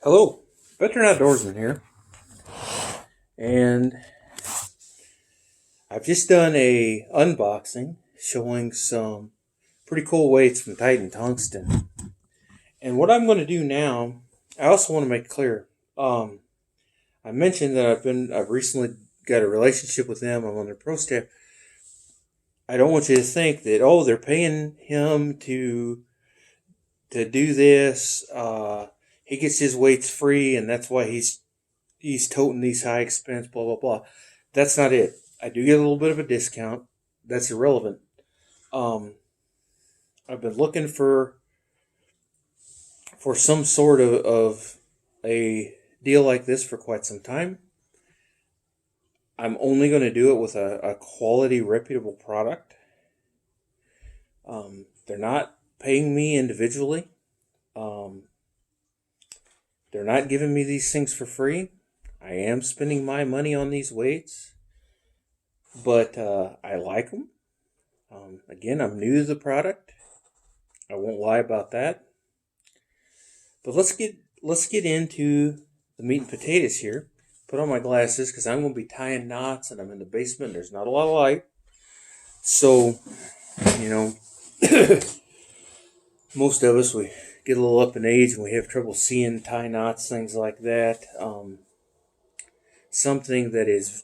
Hello, Veteran Outdoorsman here, and I've just done a unboxing showing some pretty cool weights from Titan Tungsten. And what I'm going to do now, I also want to make clear. I mentioned that I've recently got a relationship with them. I'm on their pro staff. I don't want you to think that they're paying him to do this. He gets his weights free, and that's why he's toting these high expense, blah, blah, blah. That's not it. I do get a little bit of a discount. That's irrelevant. Um, I've been looking for some sort of a deal like this for quite some time. I'm only going to do it with a quality, reputable product. They're not paying me individually. Um, they're not giving me these things for free. I am spending my money on these weights, but I like them. Again, I'm new to the product. I won't lie about that. But let's get into the meat and potatoes here. Put on my glasses because I'm going to be tying knots, and I'm in the basement. There's not a lot of light, so most of us, we get a little up in age and we have trouble seeing tie knots, things like that. Something that is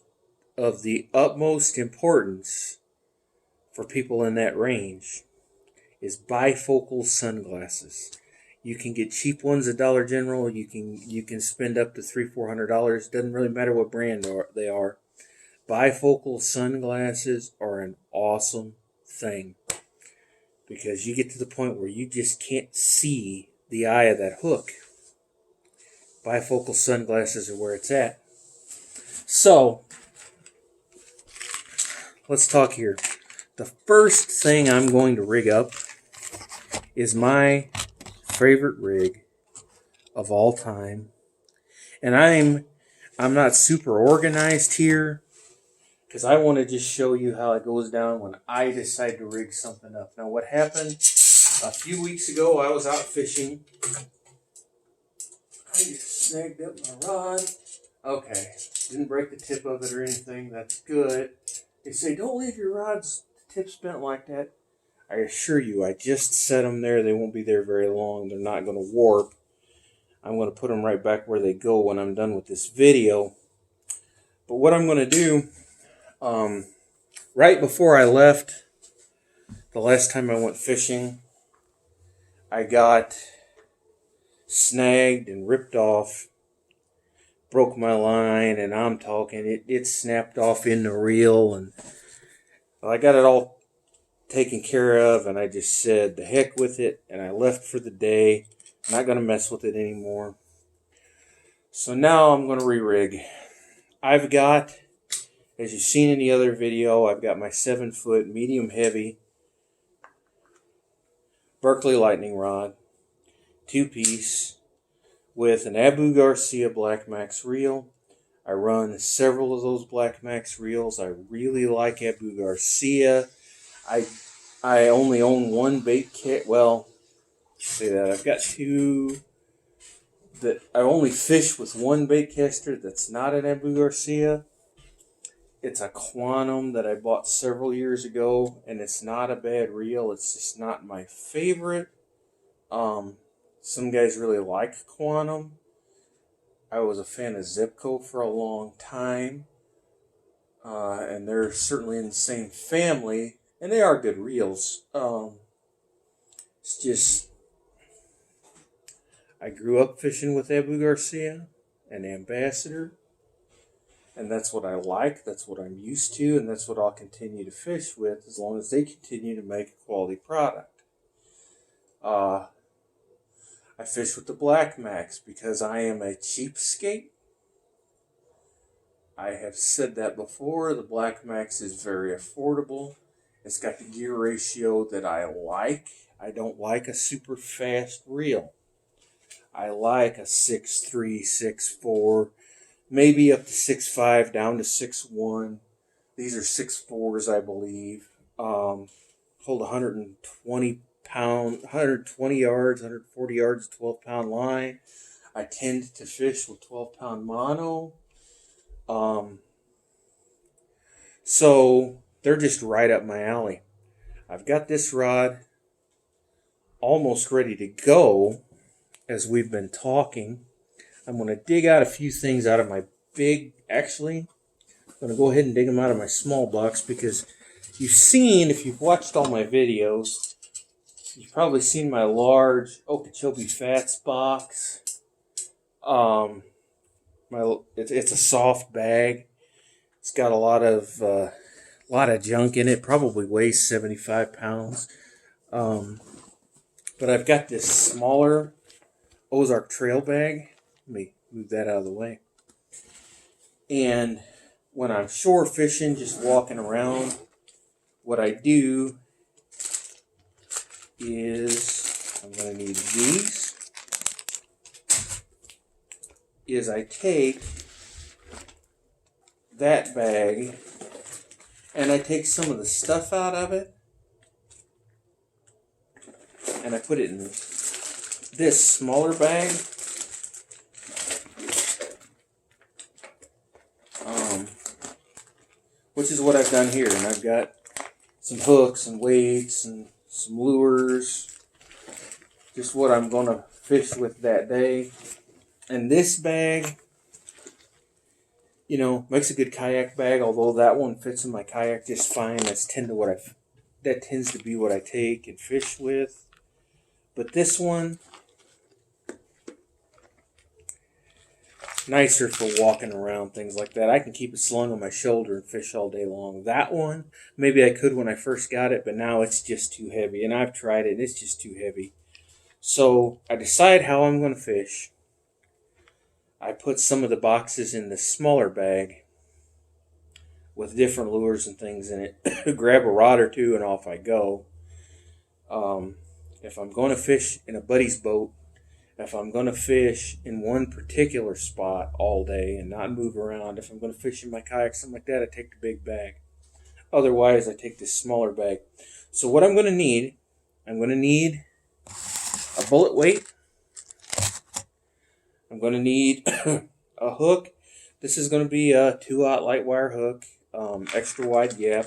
of the utmost importance for people in that range is bifocal sunglasses. You can get cheap ones at Dollar General. You can spend up to $300-400. Doesn't really matter what brand they are. Bifocal sunglasses are an awesome thing because you get to the point where you just can't see the eye of that hook. Bifocal sunglasses are where it's at. So let's talk here. The first thing I'm going to rig up is my favorite rig of all time. And I'm not super organized here because I want to just show you how it goes down when I decide to rig something up. Now, what happened a few weeks ago, I was out fishing. I just snagged up my rod. Okay, didn't break the tip of it or anything. That's good. They say, don't leave your rod's tips bent like that. I assure you, I just set them there. They won't be there very long. They're not going to warp. I'm going to put them right back where they go when I'm done with this video. But what I'm going to do, right before I left, the last time I went fishing, I got snagged and ripped off, broke my line, and I'm talking, it snapped off in the reel, and I got it all taken care of, and I just said the heck with it, and I left for the day. I'm not going to mess with it anymore. So now I'm going to re-rig. I've got, as you've seen in the other video, I've got my 7-foot medium heavy Berkeley lightning rod, 2-piece, with an Abu Garcia Black Max reel. I run several of those Black Max reels. I really like Abu Garcia. I only own one bait kit. Well, say that I've got two that I only fish with one bait caster that's not an Abu Garcia. It's a Quantum that I bought several years ago, and it's not a bad reel. It's just not my favorite. Some guys really like Quantum. I was a fan of Zipco for a long time, and they're certainly in the same family, and they are good reels. It's just, I grew up fishing with Abu Garcia and Ambassador, and that's what I like, that's what I'm used to, and that's what I'll continue to fish with as long as they continue to make a quality product. I fish with the Black Max because I am a cheapskate. I have said that before. The Black Max is very affordable. It's got the gear ratio that I like. I don't like a super fast reel. I like a 6.3, 6.4, maybe up to 6.5, down to 6.1. These are 6.4s, I believe. Hold 120 yards, 140 yards, 12-pound line. I tend to fish with 12-pound mono. So they're just right up my alley. I've got this rod almost ready to go as we've been talking. I'm going to dig out a few things out of my big, actually, I'm going to go ahead and dig them out of my small box because you've seen, if you've watched all my videos, you've probably seen my large Okeechobee Fats box. It's a soft bag. It's got a lot of junk in it. Probably weighs 75 pounds. But I've got this smaller Ozark Trail bag. Let me move that out of the way. And when I'm shore fishing, just walking around, what I do is, I'm going to need these, is I take that bag and I take some of the stuff out of it and I put it in this smaller bag. Which is what I've done here. And I've got some hooks and weights and some lures. Just what I'm going to fish with that day. And this bag, makes a good kayak bag. Although that one fits in my kayak just fine. That tends to be what I take and fish with. But this one, nicer for walking around, things like that. I can keep it slung on my shoulder and fish all day long. That one, maybe I could when I first got it, but now it's just too heavy. And I've tried it, and it's just too heavy. So I decide how I'm going to fish. I put some of the boxes in the smaller bag with different lures and things in it. Grab a rod or two, and off I go. If I'm going to fish in a buddy's boat, if I'm going to fish in one particular spot all day and not move around, if I'm going to fish in my kayak, something like that, I take the big bag. Otherwise, I take this smaller bag. So what I'm going to need a bullet weight. I'm going to need a hook. This is going to be a 2/0 light wire hook, extra wide gap,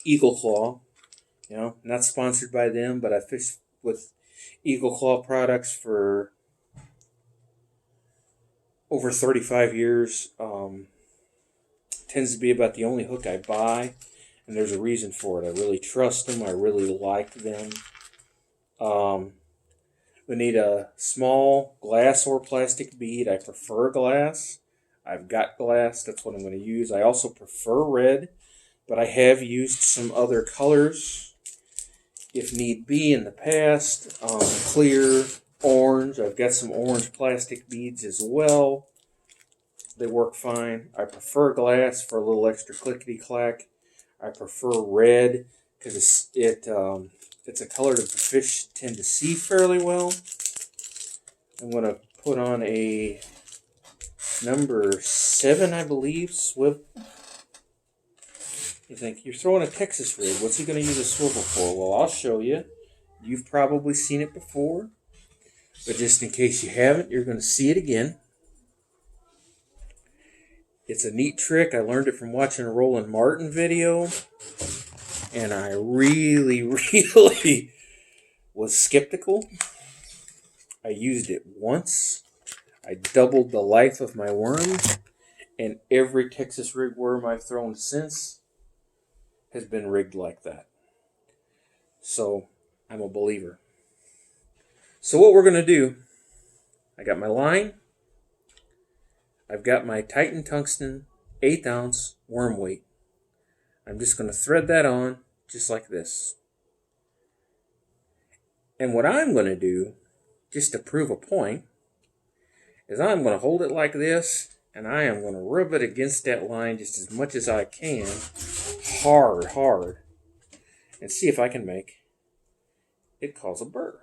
Eagle Claw. Not sponsored by them, but I fished with Eagle Claw products for over 35 years. Tends to be about the only hook I buy, and there's a reason for it. I really trust them. I really like them. We need a small glass or plastic bead. I prefer glass. I've got glass. That's what I'm going to use. I also prefer red, but I have used some other colors if need be in the past. Clear, orange. I've got some orange plastic beads as well. They work fine. I prefer glass for a little extra clickety-clack. I prefer red because it's a color that the fish tend to see fairly well. I'm going to put on a number 7, I believe, swivel. You think, you're throwing a Texas rig. What's he going to use a swivel for? Well, I'll show you. You've probably seen it before. But just in case you haven't, you're going to see it again. It's a neat trick. I learned it from watching a Roland Martin video. And I really, really was skeptical. I used it once. I doubled the life of my worm. And every Texas rig worm I've thrown since has been rigged like that. So I'm a believer. So what we're going to do, I got my line. I've got my Titan Tungsten 1/8 ounce worm weight. I'm just going to thread that on just like this. And what I'm going to do, just to prove a point, is I'm going to hold it like this, and I am going to rub it against that line just as much as I can, hard, and see if I can make it cause a burr.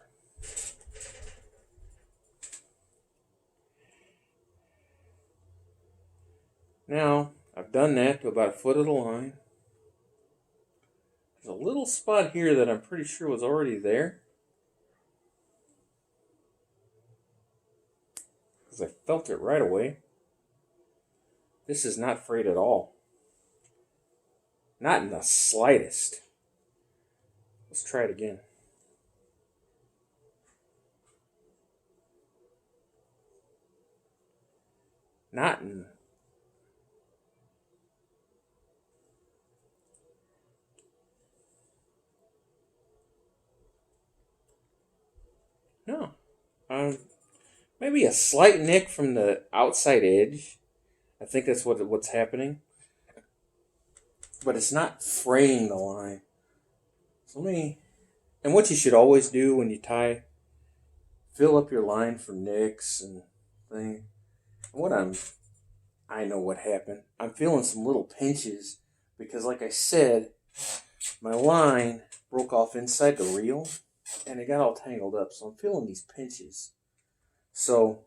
Now, I've done that to about a foot of the line. There's a little spot here that I'm pretty sure was already there. because I felt it right away. This is not frayed at all. Not in the slightest. Let's try it again. Not in... No. Maybe a slight nick from the outside edge. I think that's what's happening. But it's not fraying the line. So and what you should always do when you tie, fill up your line for nicks and things. I know what happened. I'm feeling some little pinches because, like I said, my line broke off inside the reel and it got all tangled up. So I'm feeling these pinches. So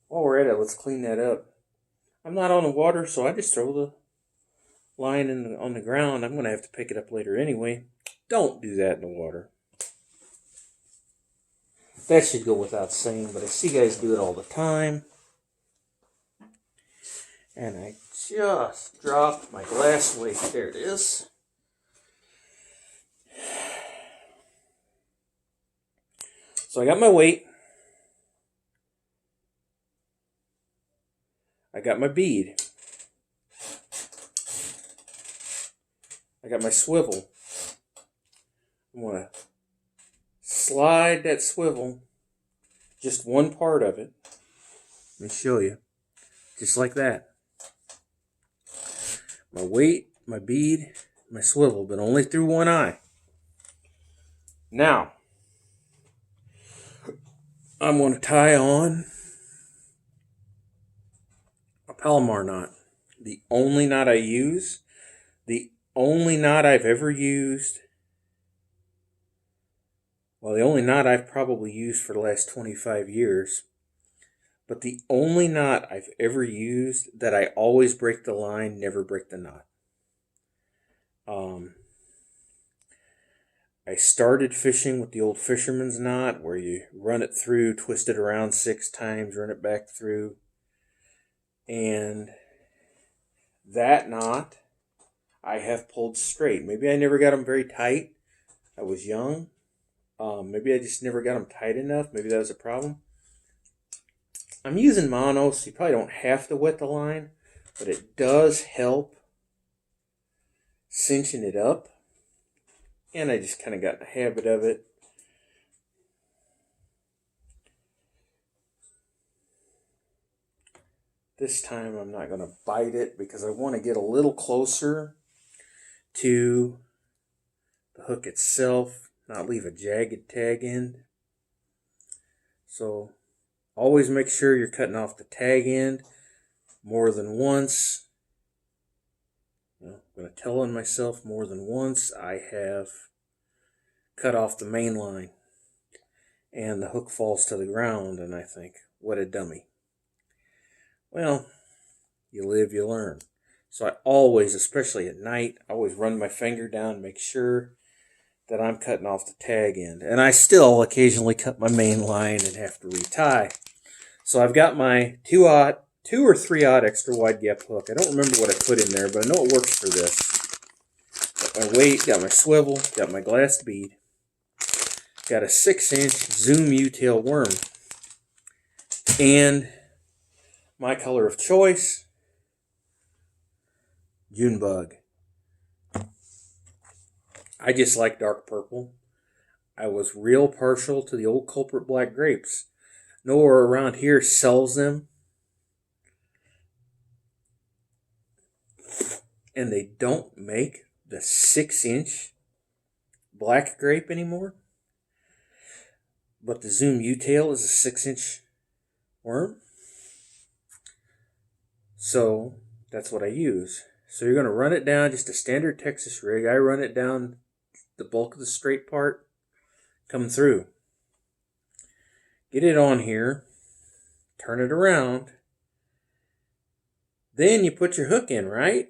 while we're at it, let's clean that up. I'm not on the water, so I just throw the line on the ground. I'm going to have to pick it up later anyway. Don't do that in the water. That should go without saying, but I see guys do it all the time. And I just dropped my glass weight. There it is. So I got my weight. I got my bead. I got my swivel. I'm going to slide that swivel, just one part of it. Let me show you. Just like that. My weight, my bead, my swivel, but only through one eye. Now, I'm going to tie on a Palomar knot. The only knot I use, the only knot I've ever used, well, the only knot I've probably used for the last 25 years, but the only knot I've ever used that I always break the line, never break the knot. I started fishing with the old fisherman's knot where you run it through, twist it around 6 times, run it back through. And that knot I have pulled straight. Maybe I never got them very tight. I was young. Maybe I just never got them tight enough. Maybe that was a problem. I'm using mono, so you probably don't have to wet the line, but it does help cinching it up. And I just kind of got in the habit of it. This time I'm not going to bite it because I want to get a little closer to the hook itself, not leave a jagged tag end. So always make sure you're cutting off the tag end more than once. I'm going to tell on myself more than once. I have cut off the main line and the hook falls to the ground and I think, what a dummy. Well, you live, you learn. So I always, especially at night, I always run my finger down, make sure that I'm cutting off the tag end. And I still occasionally cut my main line and have to retie. So I've got my 2 or 3/0 extra wide gap hook. I don't remember what I put in there, but I know it works for this. Got my weight, got my swivel, got my glass bead. Got a 6-inch Zoom U-tail worm. And my color of choice, June bug. I just like dark purple. I was real partial to the old culprit black grapes. Nowhere around here sells them. And they don't make the 6-inch black grape anymore. But the Zoom U-tail is a 6-inch worm. So that's what I use. So you're going to run it down, just a standard Texas rig. I run it down the bulk of the straight part, come through. Get it on here, turn it around. Then you put your hook in, right?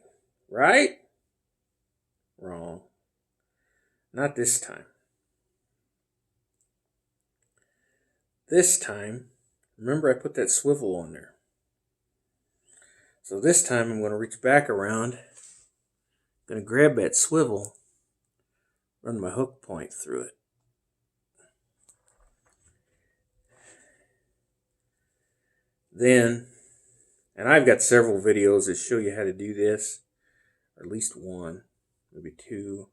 Right? Wrong. Not this time. this time, remember I put that swivel on there. So this time I'm going to reach back around, going to grab that swivel, run my hook point through it. Then, and I've got several videos that show you how to do this, or at least one, maybe two.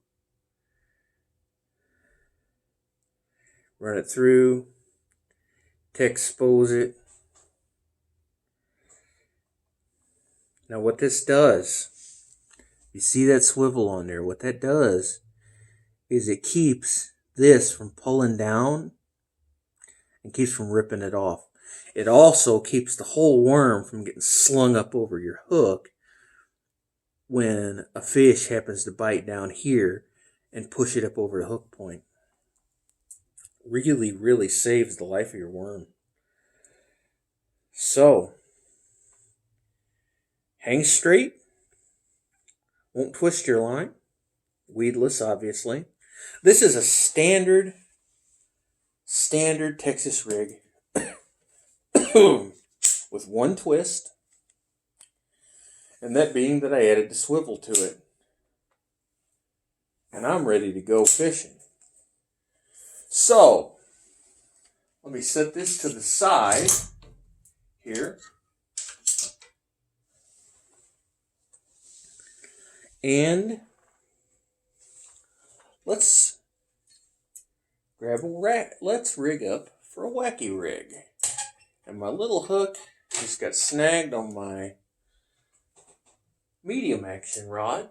Run it through, to expose it. Now what this does, you see that swivel on there, what that does is it keeps this from pulling down and keeps from ripping it off. It also keeps the whole worm from getting slung up over your hook when a fish happens to bite down here and push it up over the hook point. Really, really saves the life of your worm. So, hang straight, won't twist your line, weedless obviously. This is a standard Texas rig with one twist, and that being that I added the swivel to it. And I'm ready to go fishing. So, let me set this to the side here. And let's rig up for a wacky rig. And my little hook just got snagged on my medium action rod,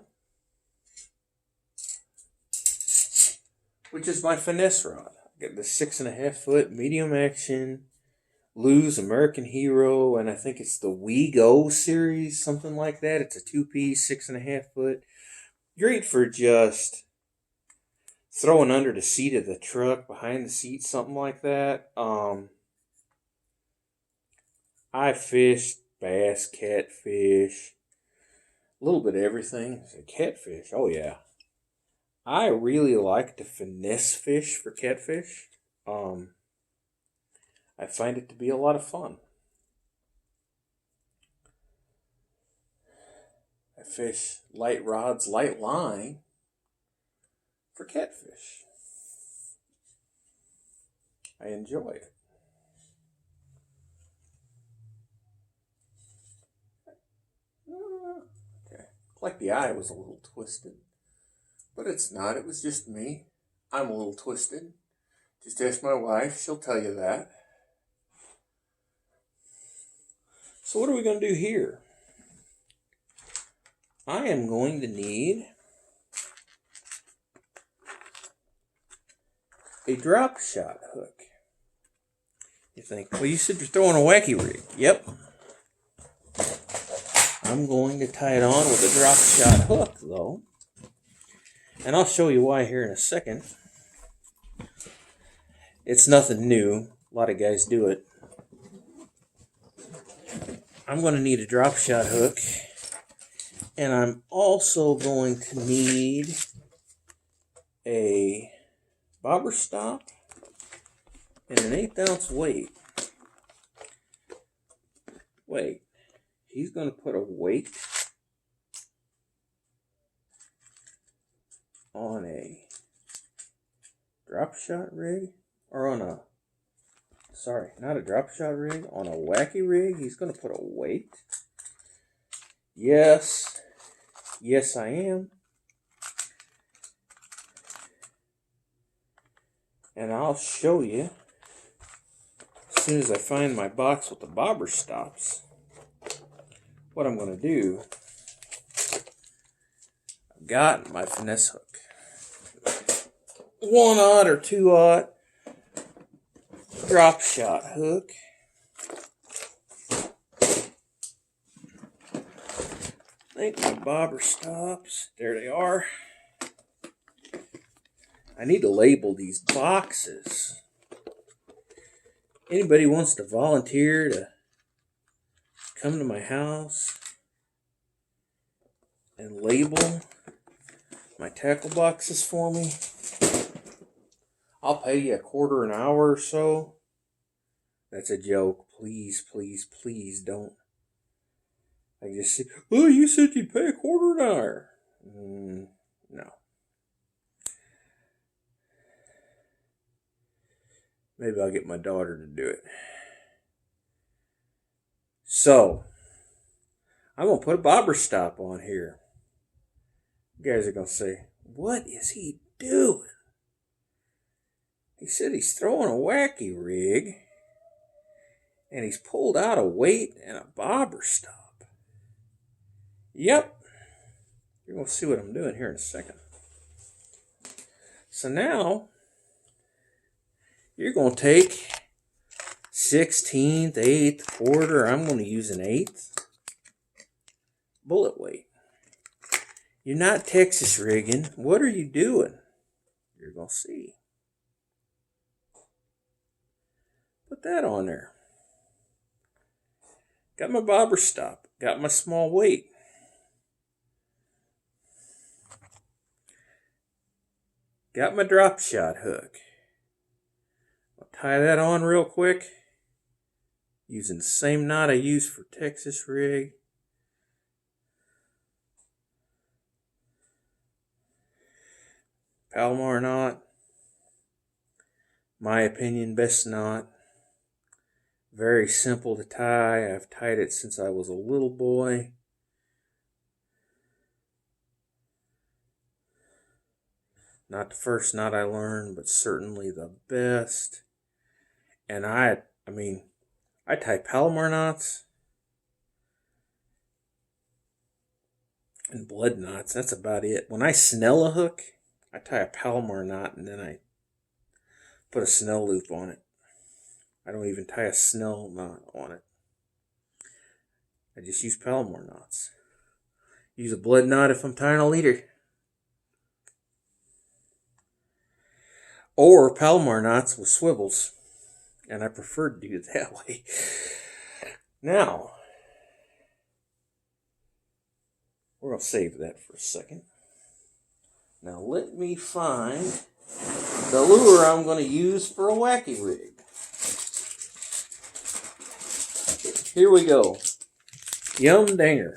which is my finesse rod. I got the 6.5 foot medium action Lew's American Hero, and I think it's the We Go series, something like that. It's a 2-piece, 6.5 foot. Great for just throwing under the seat of the truck, behind the seat, something like that. I fished bass, catfish, a little bit of everything. Catfish, oh yeah. I really like to finesse fish for catfish. I find it to be a lot of fun. I fish light rods, light line for catfish. I enjoy it. Okay. Like the eye was a little twisted. But it's not. It was just me. I'm a little twisted. Just ask my wife. She'll tell you that. So what are we going to do here? I am going to need a drop shot hook. You think, well, you said you're throwing a wacky rig. Yep. I'm going to tie it on with a drop shot hook, though. And I'll show you why here in a second. It's nothing new. A lot of guys do it. I'm going to need a drop shot hook. And I'm also going to need a bobber stop and an 1/8 ounce weight. Wait, he's going to put a weight on a drop shot rig, or on a, sorry, not a drop shot rig, on a wacky rig. He's going to put a weight. Yes, I am. And I'll show you as soon as I find my box with the bobber stops what I'm going to do. I've got my finesse hook. 1/0 or 2/0 drop shot hook. I think my bobber stops. There they are. I need to label these boxes. Anybody wants to volunteer to come to my house and label my tackle boxes for me? I'll pay you $1/4 an hour or so. That's a joke. Please, please, please don't. I just say, oh, you said you'd pay $1/4 an hour. No. Maybe I'll get my daughter to do it. So, I'm going to put a bobber stop on here. You guys are going to say, what is he doing? He said he's throwing a wacky rig, and he's pulled out a weight and a bobber stop. Yep. You're going to see what I'm doing here in a second. So now, you're going to take 16th, 8th, 1/4. I'm going to use an 1/8 bullet weight. You're not Texas rigging. What are you doing? You're going to see. Put that on there. Got my bobber stop. Got my small weight. Got my drop shot hook. I'll tie that on real quick. Using the same knot I use for Texas rig. Palomar knot. My opinion, best knot. Very simple to tie. I've tied it since I was a little boy. Not the first knot I learned, but certainly the best. And I tie Palomar knots and blood knots. That's about it. When I snell a hook, I tie a Palomar knot and then I put a snell loop on it. I don't even tie a snell knot on it. I just use Palomar knots. Use a blood knot if I'm tying a leader. Or Palomar knots with swivels. And I prefer to do it that way. Now, we're going to save that for a second. Now let me find the lure I'm going to use for a wacky rig. Here we go. Yum Dinger.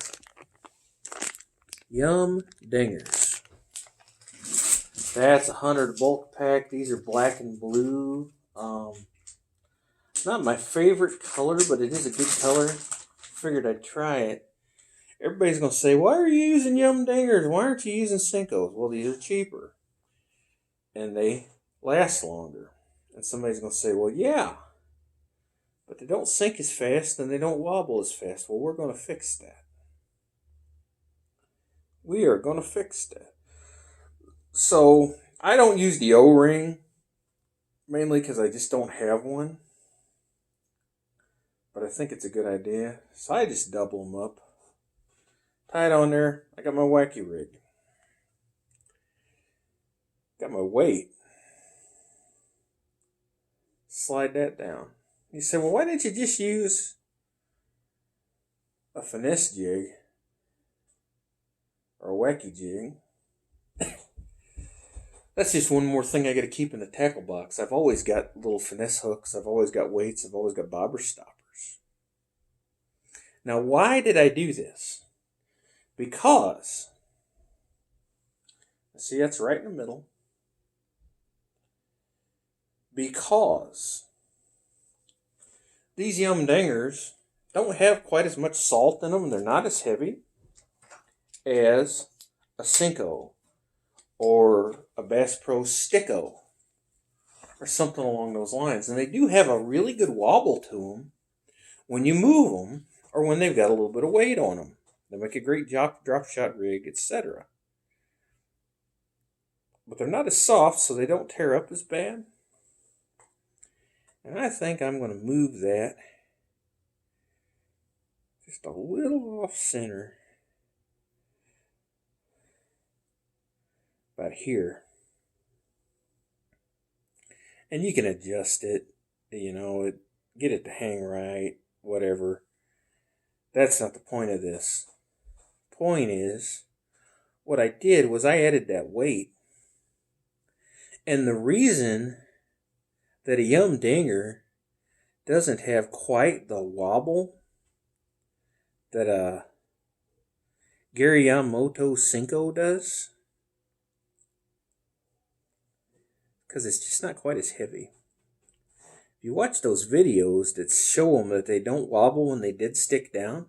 Yum Dingers. That's 100 bulk pack. These are black and blue. Not my favorite color, but it is a good color. Figured I'd try it. Everybody's going to say, why are you using Yum Dingers? Why aren't you using Cincos? Well, these are cheaper. And they last longer. And somebody's going to say, well, yeah. But they don't sink as fast and they don't wobble as fast. Well, we're going to fix that. We are going to fix that. So, I don't use the O-ring. Mainly because I just don't have one. But I think it's a good idea. So I just double them up. Tie it on there. I got my wacky rig. Got my weight. Slide that down. You say, well, why didn't you just use a finesse jig? Or a wacky jig? That's just one more thing I got to keep in the tackle box. I've always got little finesse hooks. I've always got weights. I've always got bobber stoppers. Now, why did I do this? Because, see, that's right in the middle. Because these Yum Dingers don't have quite as much salt in them. They're not as heavy as a Cinco or a Bass Pro Sticko or something along those lines. And they do have a really good wobble to them when you move them or when they've got a little bit of weight on them. They make a great drop shot rig, etc. But they're not as soft, so they don't tear up as bad. And I think I'm going to move that just a little off center. About here. And you can adjust it, get it to hang right, whatever. That's not the point of this. Point is, what I did was I added that weight. And the reason that a Yum Dinger doesn't have quite the wobble that a Gary Yamamoto Cinco does, because it's just not quite as heavy. If you watch those videos that show them that they don't wobble when they did stick down,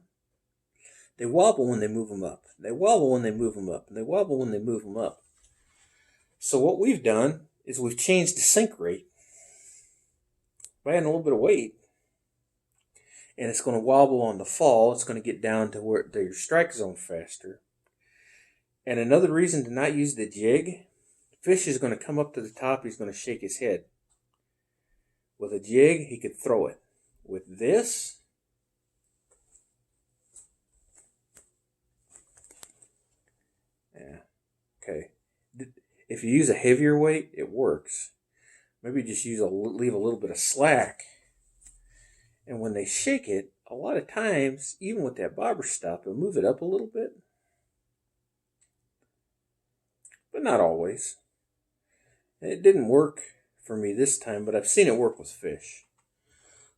they wobble when they move them up. They wobble when they move them up. And they wobble when they move them up. So what we've done is we've changed the sink rate by adding a little bit of weight. And it's going to wobble on the fall. It's going to get down to your strike zone faster. And another reason to not use the jig, fish is going to come up to the top. He's going to shake his head. With a jig, he could throw it. With this, okay. If you use a heavier weight, it works. Maybe just leave a little bit of slack. And when they shake it, a lot of times, even with that bobber stop, it'll move it up a little bit. But not always. It didn't work for me this time, but I've seen it work with fish.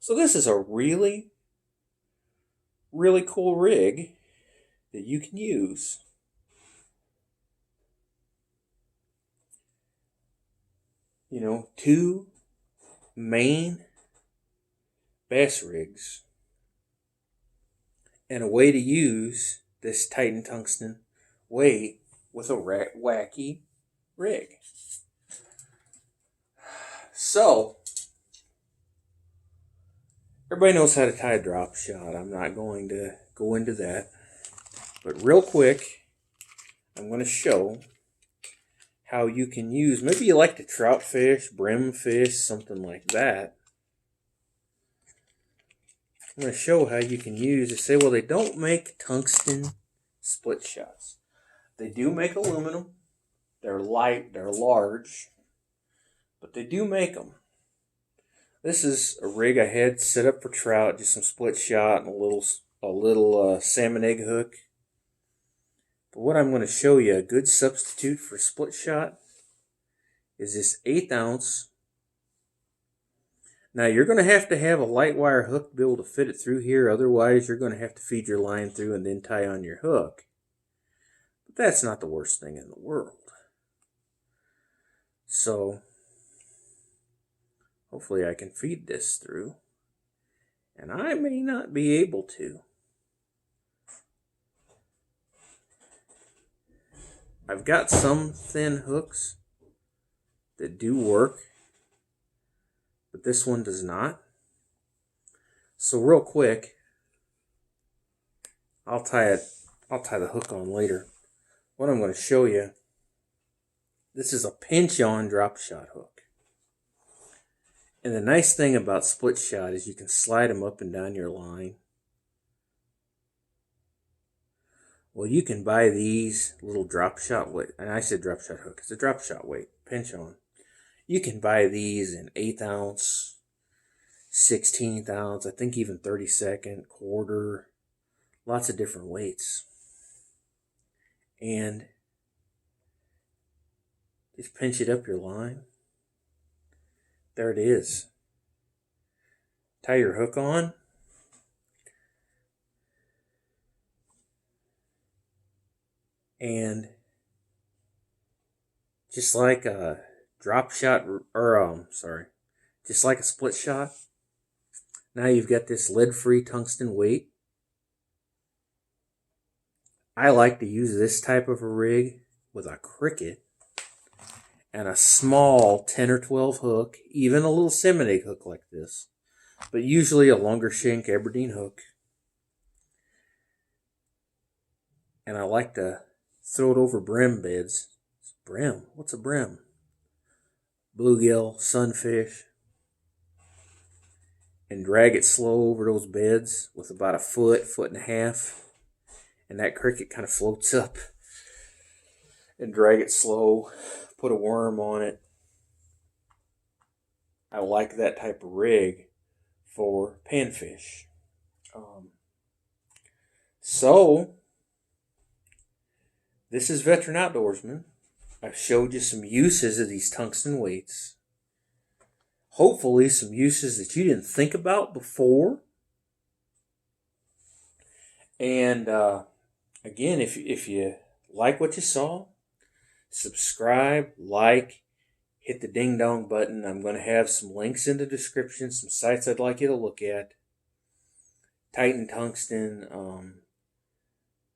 So this is a really, really cool rig that you can use. You know, 2 main bass rigs and a way to use this Titan tungsten weight with a Wacky rig. So, everybody knows how to tie a drop shot. I'm not going to go into that. But real quick, I'm going to show how you can use, maybe you like to trout fish, brim fish, something like that. I'm going to show how you can use, they say, well, they don't make tungsten split shots. They do make aluminum. They're light, they're large, but they do make them. This is a rig I had set up for trout, just some split shot and a little salmon egg hook. But what I'm going to show you, a good substitute for split shot, is this 1/8 ounce. Now you're going to have a light wire hook to be able to fit it through here. Otherwise, you're going to have to feed your line through and then tie on your hook. But that's not the worst thing in the world. So, hopefully I can feed this through. And I may not be able to. I've got some thin hooks that do work, but this one does not. So real quick, I'll tie the hook on later. What I'm going to show you, this is a pinch-on drop shot hook. And the nice thing about split shot is you can slide them up and down your line. Well, you can buy these little drop shot weight, and I said drop shot hook, it's a drop shot weight, pinch on. You can buy these in 1/8 ounce, 16th ounce, I think even 32nd, quarter, lots of different weights. And just pinch it up your line. There it is. Tie your hook on. And just like a drop shot, just like a split shot, now you've got this lead-free tungsten weight. I like to use this type of a rig with a cricket and a small 10 or 12 hook, even a little salmon egg hook like this, but usually a longer shank Aberdeen hook. And I like to throw it over brim beds. Brim? What's a brim? Bluegill, sunfish. And drag it slow over those beds with about a foot and a half. And that cricket kind of floats up. And drag it slow. Put a worm on it. I like that type of rig for panfish. So, this is Veteran Outdoorsman. I've showed you some uses of these tungsten weights. hopefully some uses that you didn't think about before. And again, if you like what you saw, subscribe, like, hit the ding dong button. I'm going to have some links in the description, some sites I'd like you to look at. Titan Tungsten,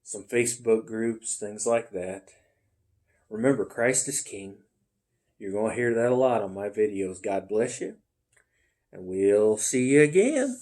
some Facebook groups, things like that. Remember, Christ is King. You're going to hear that a lot on my videos. God bless you, and we'll see you again.